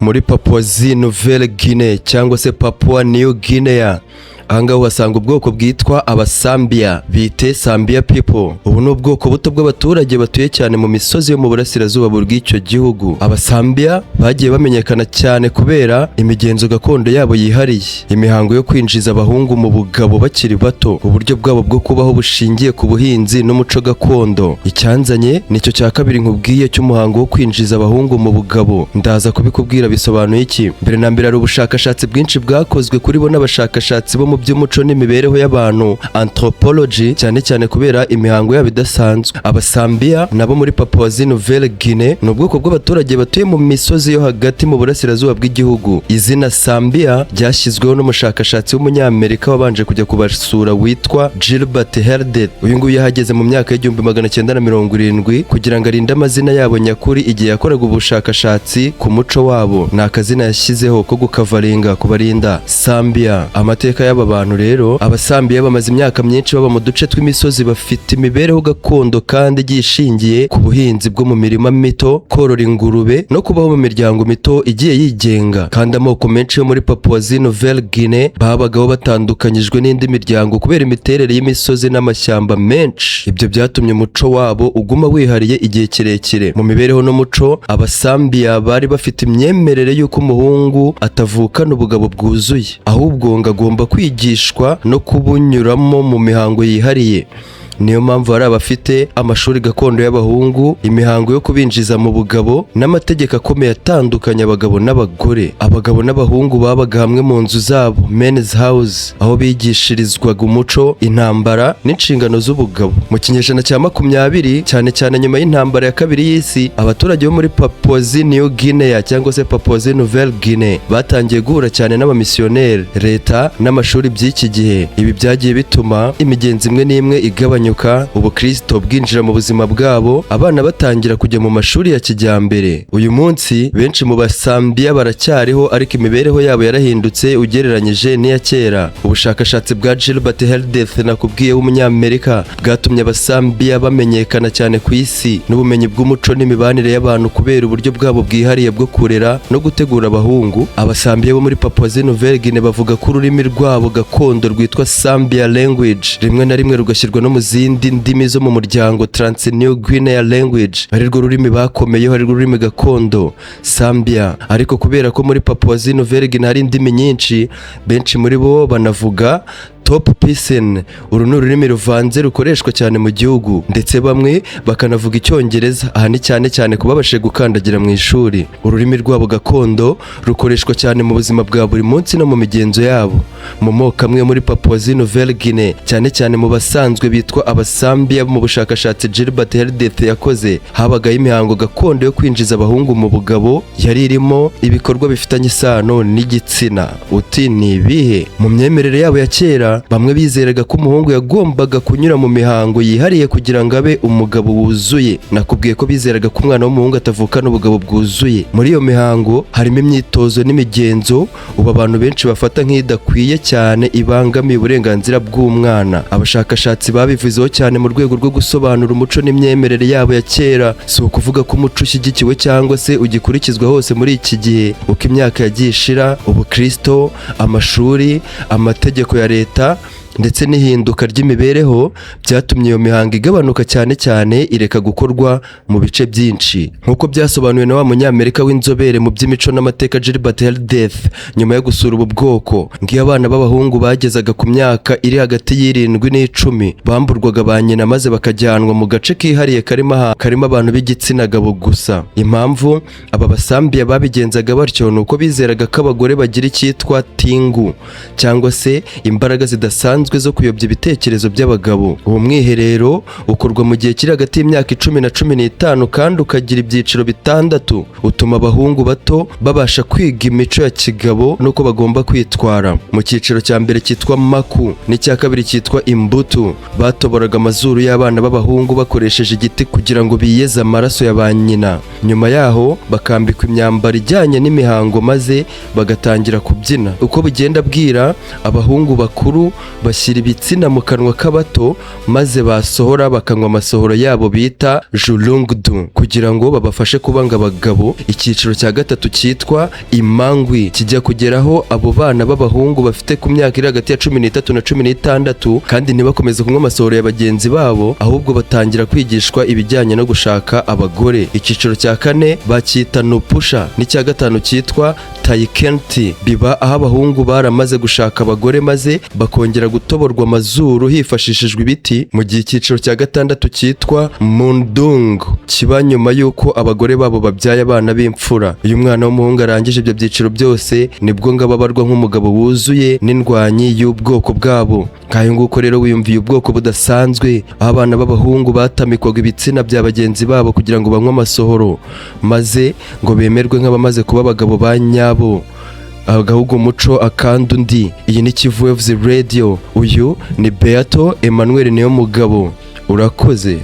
muri Papua Nouvelle Guinea cyangwa se Papua New Guinea. Ahangaho uhasanga ubwoko bwitwa Ba-Sambia, bite Sambia people. Ubu ni ubwoko buto bw'abaturage batuye cyane mu misozi yo mu burasirazuba bw'icyo gihugu. Ba-Sambia bagiye bamenyekana cyane kubera imigenzo gakondo yabo yihariye, imihango yo kwinjiza abahungu mu bugabo bakiri bato, uburyo bwabo bwo kubaho bushingiye ku buhinzi n'umuco gakondo. Icyanzanye nicyo cya kabiri nkubwiye cy'umuhango wo kwinjiza abahungu mu bugabo. Ndaza kubikubwira bisobanuye iki. Mbere na mbere hari ubushakashatsi bwinshi bwakozwe kuri bo n'abashakashatsi bo mu by'umuco n'imibereho y'abantu, anthropology, cyane cyane kubera imihango yabo idasanzwe. Abasambia nabo muri Papua Nouvelle Guinea ni ubwoko bw'abaturage batuye mu misozi yo hagati mu burasirazuba bw'igihugu. Izina Sambia ryashyizweho n'umushakashatsi w'umunyamerika wabanje kujya kubasura witwa Gilbert Herdet. Uyu nguyu yahageze mu myaka y'1970 kugira ngo arinde amazina yabo nyakuri igihe yakoraga ubushakashatsi ku muco wabo. Ni akazina yashyizeho ko gukavaringa kubarinda Sambia. Amateka y'aba bantu rero, Abasambia bamaze imyaka myinshi baba mu duce tw'imisozi, bafite imibereho gakondo kandi igiye ishingiye ku buhinzi bwo mu mirima mito, korora ingurube no kubaho mu miryango mito igiye yigenga. Kandi amoko menshi yo muri Papua Nouvelle Guinea babagaho batandukanyijwe n'indi miryango kubera imiterere y'imisozi n'amashyamba menshi. Ibyo byatumye umuco wabo uguma wihariye igihe kirekire. Mu mibereho n'umuco, Abasambia bari bafite imyemerere y'uko umuhungu atavukana ubugabo bwuzuye, ahubwo ngo agomba kwigishwa no kubunyuramo mu mihango yihariye. Niyo mpamvu hari abafite amashuri gakondo y'abahungu, imihango yo kubinjiza mu bugabo n'amategeko akomeye atandukanye abagabo n'abagore. Abagabo n'abahungu babaga hamwe mu nzu zabo, men's house, aho bigishirizwaga umuco, intambara n'inshingano z'ubugabo. Mu kinyejana cya 20, cyane cyane nyuma y'intambara ya kabiri y'isi, abaturage bo muri Papua New Guinea cyangwa se Papua Nouvelle Guinea batangiye guhura cyane n'abamisiyoneri, leta n'amashuri by'iki gihe. Ibi byagiye bituma imigenzo imwe n'imwe igabanya ubukristo bwinjira mu buzima bwabo, abana batangira kujya mu mashuri ya kijyambere. Uyu munsi benshi mu Basambia baracyariho, ariko imibereho yabo yarahindutse ugereranyije n'iya kera. Ubushakashatsi bwa Gilbert Herdet nakubwiye w'umunyamerika bwatumye Abasambia bamenyekana cyane ku isi n'ubumenyi bw'umuco n'imibanire y'abantu kubera uburyo bwabo bwihariye bwo kurera no gutegura abahungu. Abasambia bo muri Papua Nouvelle Guinea bavuga ko ururimi rwabo gakondo rwitwa Sambia language, rimwe na rimwe rugashyirwa no mu zindi ndimi zo mu muryango Trans-New Guinea language, ari rwo rurimi bakomeyeho, ari rwo rurimi gakondo Sambia. Ariko kubera ko muri Papua Nouvelle Guinea hari indimi nyinshi, benshi muri bo banavuga Top Pisen. Uru ni ururimi ruvanze rukoreshwa cyane mu gihugu, ndetse bamwe bakanavuga Icyongereza. Aha ni cyane cyane kubabashe gukandagira mu ishuri. Ururimi rwabo gakondo rukoreshwa cyane mu buzima bwa buri munsi no mu migenzo yabo. Mu moko amwe muri Papua Nouvelle Guinea, cyane cyane mu basanzwe bitwa Abasambia, mu bushakashatsi Gilbert Herdet yakoze, habagaho imihango gakondo yo kwinjiza abahungu mu bugabo, yari irimo ibikorwa bifitanye isano n'igitsina. Uti ni ibihe? Mu myemerere yabo ya kera, bamwe bizeraga ko umuhungu yagombaga kunyura mu mihango yihariye kugira ngo abe umugabo wuzuye. Nakubwiye ko bizeraga ko umwana w'umuhungu atavukana ubugabo bwuzuye. Muri iyo mihango harimo imyitozo n'imigenzo ubu abantu benshi bafata nk'idakwiye cyane, ibangamiye uburenganzira bw'umwana. Abashakashatsi babivuzeho cyane mu rwego rwo gusobanura umuco n'imyemerere yabo ya kera. Si ukuvuga ko umuco ushyigikiwe cyangwa se ugikurikizwa hose muri iki gihe. Uko imyaka yagiye ishira, ubukristo, amashuri, amategeko ya leta ndetse n'ihinduka ry'imibereho byatumye iyo mihango igabanuka, cyane cyane ireka gukorwa mu bice byinshi, nk'uko byasobanuwe na wa munyamerika w'inzobere mu by'imico n'amateka Gilbert Herdet nyuma yo gusura ubu bwoko. Ngiyo abana b'abahungu bagezaga ku myaka iri hagati y'7 n'10 bamburwaga ba nyina maze bakajyanwa mu gace kihariye karimo abantu b'igitsina gabo gusa. Impamvu aba Basambia babigenzaga batyo ni uko bizeraga ko abagore bagira icyitwa tingu cyangwa se imbaraga zidasanzwe zo kuyobya ibitekerezo by'abagabo. Uwo mwiherero ukorwa mu gihe kiri hagati y'imyaka 10 na 15 kandi ukagira ibyiciro bitandatu. Utuma abahungu bato babasha kwiga imico ya kigabo nuko bagomba kwitwara. Mu cyiciro cya mbere cyitwa maku n'icya kabiri cyitwa imbuto, batoboraga amazuru y'abana b'abahungu bakoresheje igiti kugira ngo biyeze amaraso ya ba nyina. Nyuma yaho bakambikwa imyambaro ijyanye n'imihango maze bagatangira kubyina. Uko bigenda bwira, abahungu bakuru bashyira ibitsina mu kanwa k'abato maze basohora bakanywa amasohoro yabo bita julungdu kugira ngo babafashe kubanga abagabo. Icyiciro cya gatatu cyitwa imangwi kijya kugeraho abo bana b'abahungu bafite ku myaka iri hagati ya 13 na 16 kandi ntibakomeze kunywa amasohoro ya bagenzi babo, ahubwo batangira kwigishwa ibijyanye no gushaka abagore. Icyiciro cya kane bacyita nupusha n'icya gatanu cyitwa tayikenti biba aho abahungu baramaze gushaka abagore maze bakongera gutoborwa amazuru hifashishijwe ibiti, mu gihe icyiciro cya gatandatu cyitwa mundung kiba nyuma y'uko abagore babo babyaye abana b'imfura. Uyu mwana w'umuhungu arangije ibyo byiciro byose nibwo ngo ababarwa nk'umugabo wuzuye n'indwanyi y'ubwoko bwabo. Ngayo nguko rero wiyumviye ubwoko budasanzwe aho abana b'abahungu batamikwaga ibitsina bya bagenzi babo kugira ngo banywe amasohoro maze ngo bemerwe nk'abamaze kuba abagabo ba nyabo. Agahugu umuco akanda undi. Iyi ni Kivu Waves Radio. Uyu ni Beato Emmanuel Niyomugabo. Urakoze.